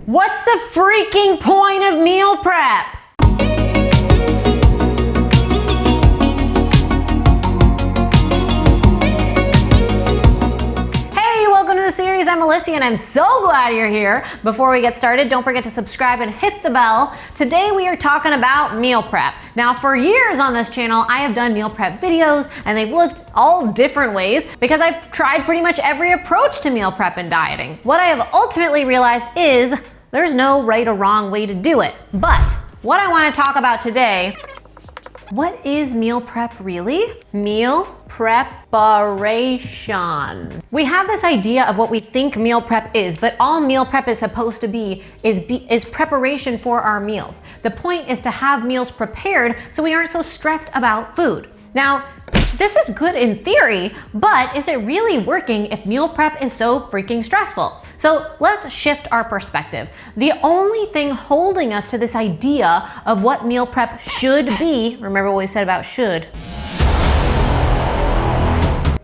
What's the freaking point of meal prep? I'm Melissa and I'm so glad you're here. Before we get started, don't forget to subscribe and hit the bell. Today we are talking about meal prep. Now for years on this channel, I have done meal prep videos and they've looked all different ways because I've tried pretty much every approach to meal prep and dieting. What I have ultimately realized is there's no right or wrong way to do it. But what I want to talk about today, what is meal prep really? Meal preparation. We have this idea of what we think meal prep is, but all meal prep is supposed to be is preparation for our meals. The point is to have meals prepared so we aren't so stressed about food. Now, this is good in theory, but is it really working if meal prep is so freaking stressful? So let's shift our perspective. The only thing holding us to this idea of what meal prep should be, remember what we said about should,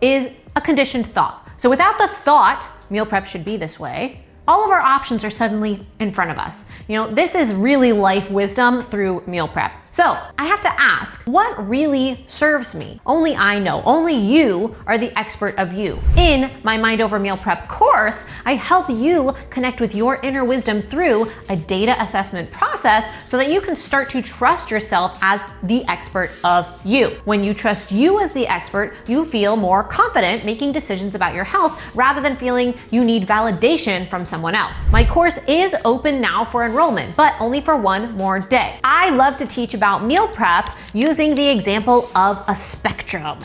is a conditioned thought. So without the thought, meal prep should be this way, all of our options are suddenly in front of us. You know, this is really life wisdom through meal prep. So I have to ask, what really serves me? Only I know, only you are the expert of you. In my Mind Over Meal Prep course, I help you connect with your inner wisdom through a data assessment process so that you can start to trust yourself as the expert of you. When you trust you as the expert, you feel more confident making decisions about your health rather than feeling you need validation from someone else. My course is open now for enrollment, but only for one more day. I love to teach about meal prep using the example of a spectrum.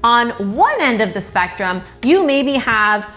On one end of the spectrum, you maybe have,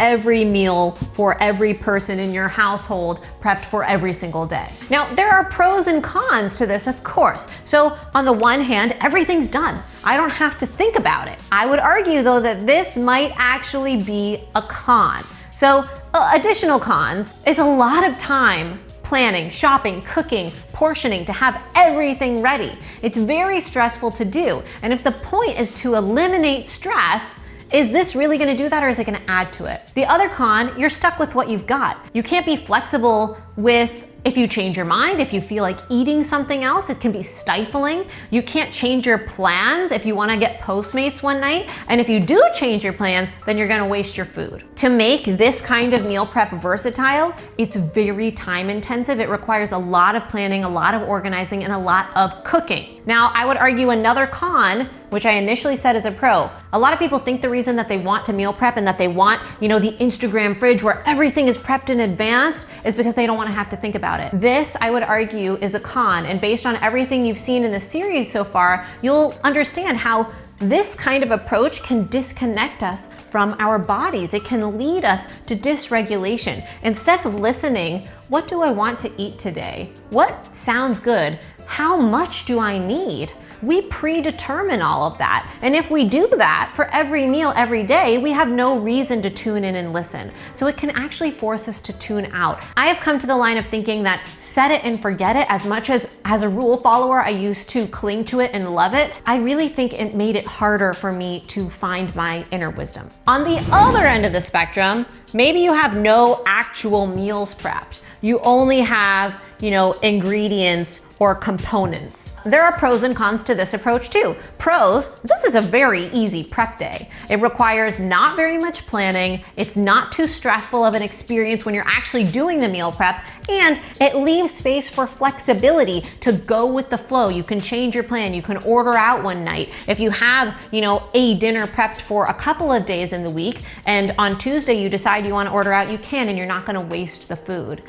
every meal for every person in your household prepped for every single day. Now, there are pros and cons to this, of course. So on the one hand, everything's done. I don't have to think about it. I would argue though that this might actually be a con. So additional cons, it's a lot of time planning, shopping, cooking, portioning to have everything ready. It's very stressful to do. And if the point is to eliminate stress, is this really gonna do that or is it gonna add to it? The other con, you're stuck with what you've got. You can't be flexible with if you change your mind, if you feel like eating something else, it can be stifling. You can't change your plans if you wanna get Postmates one night. And if you do change your plans, then you're gonna waste your food. To make this kind of meal prep versatile, it's very time intensive. It requires a lot of planning, a lot of organizing, and a lot of cooking. Now, I would argue another con, which I initially said is a pro. A lot of people think the reason that they want to meal prep and that they want, the Instagram fridge where everything is prepped in advance is because they don't want to have to think about it. This, I would argue, is a con. And based on everything you've seen in the series so far, you'll understand how this kind of approach can disconnect us from our bodies. It can lead us to dysregulation. Instead of listening, what do I want to eat today? What sounds good? How much do I need? We predetermine all of that. And if we do that for every meal every day, we have no reason to tune in and listen. So it can actually force us to tune out. I have come to the line of thinking that set it and forget it. As much as a rule follower, I used to cling to it and love it. I really think it made it harder for me to find my inner wisdom. On the other end of the spectrum, maybe you have no actual meals prepped. You only have, ingredients or components. There are pros and cons to this approach too. Pros, this is a very easy prep day. It requires not very much planning. It's not too stressful of an experience when you're actually doing the meal prep, and it leaves space for flexibility to go with the flow. You can change your plan. You can order out one night. If you have, a dinner prepped for a couple of days in the week, and on Tuesday you decide you want to order out, you can, and you're not going to waste the food.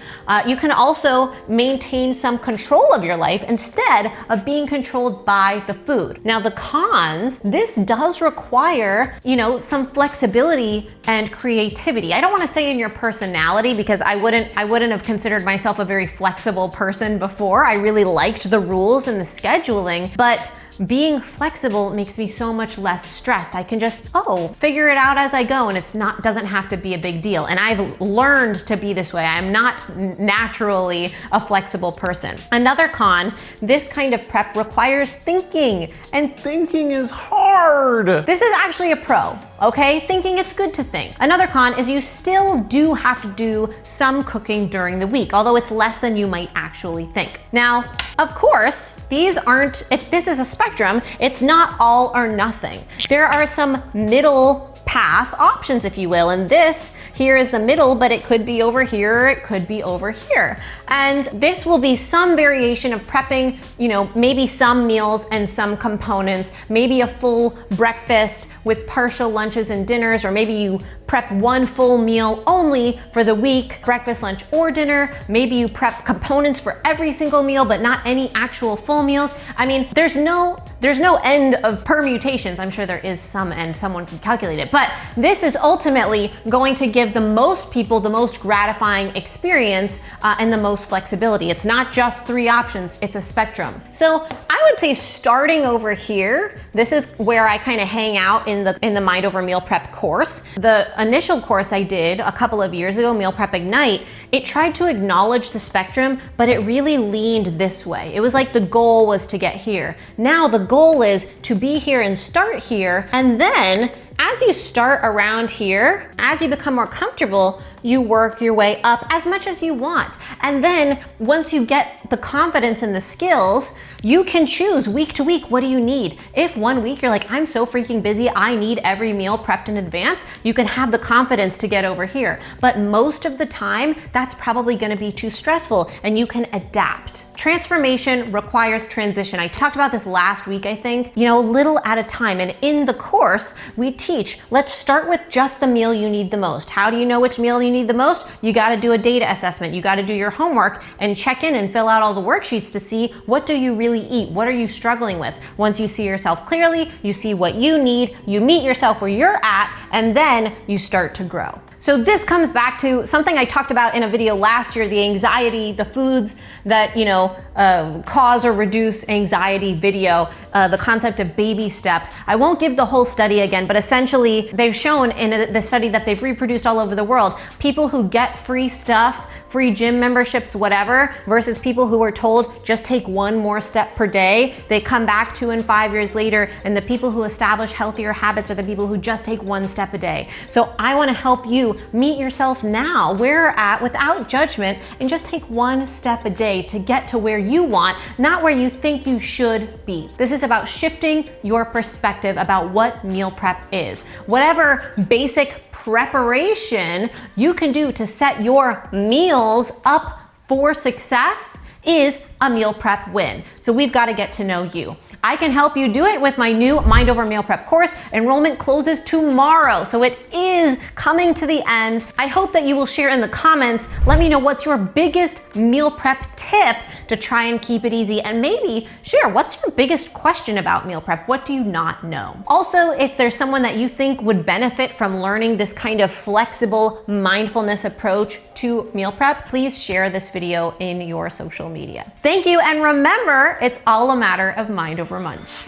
You can also maintain some control of your life instead of being controlled by the food. Now the cons, this does require, some flexibility and creativity. I don't want to say in your personality because I wouldn't have considered myself a very flexible person before. I really liked the rules and the scheduling, but being flexible makes me so much less stressed. I can just, figure it out as I go, and doesn't have to be a big deal. And I've learned to be this way. I'm not naturally a flexible person. Another con, this kind of prep requires thinking, and thinking is hard. hard. This is actually a pro, okay? Thinking it's good to think. Another con is you still do have to do some cooking during the week, although it's less than you might actually think. Now, of course, if this is a spectrum, it's not all or nothing. There are some middle path options, if you will, and this here is the middle, but it could be over here, or it could be over here. And this will be some variation of prepping, maybe some meals and some components, maybe a full breakfast with partial lunches and dinners, or maybe you prep one full meal only for the week, breakfast, lunch, or dinner. Maybe you prep components for every single meal, but not any actual full meals. I mean, there's no end of permutations. I'm sure there is some end, someone can calculate it, but this is ultimately going to give the most people the most gratifying experience and the most flexibility. It's not just 3 options, it's a spectrum. So I would say starting over here, this is where I kind of hang out in the Mind Over Meal Prep course. The initial course I did a couple of years ago, Meal Prep Ignite, it tried to acknowledge the spectrum, but it really leaned this way. It was like the goal was to get here. Now the goal is to be here and start here, and then as you start around here, as you become more comfortable, you work your way up as much as you want. And then once you get the confidence and the skills, you can choose week to week, what do you need? If one week you're like, I'm so freaking busy, I need every meal prepped in advance, you can have the confidence to get over here. But most of the time, that's probably gonna be too stressful, and you can adapt. Transformation requires transition. I talked about this last week, I think, little at a time. And in the course, we teach, let's start with just the meal you need the most. How do you know which meal you need the most? You gotta do a data assessment. You gotta do your homework and check in and fill out all the worksheets to see what do you really eat? What are you struggling with? Once you see yourself clearly, you see what you need, you meet yourself where you're at, and then you start to grow. So this comes back to something I talked about in a video last year, the anxiety, the foods that, cause or reduce anxiety video, the concept of baby steps. I won't give the whole study again, but essentially they've shown in the study that they've reproduced all over the world, people who get free stuff, free gym memberships, whatever, versus people who are told just take one more step per day, they come back 2 and 5 years later, and the people who establish healthier habits are the people who just take 1 step a day. So I wanna help you meet yourself now, where you're at, without judgment, and just take 1 step a day to get to where you want, not where you think you should be. This is about shifting your perspective about what meal prep is. Whatever basic preparation you can do to set your meals up for success is a meal prep win. So we've got to get to know you. I can help you do it with my new Mind Over Meal Prep course. Enrollment closes tomorrow, so it is coming to the end. I hope that you will share in the comments. Let me know what's your biggest meal prep tip to try and keep it easy, and maybe share what's your biggest question about meal prep. What do you not know? Also, if there's someone that you think would benefit from learning this kind of flexible mindfulness approach to meal prep, please share this video in your social media. Thank you, and remember, it's all a matter of mind over munch.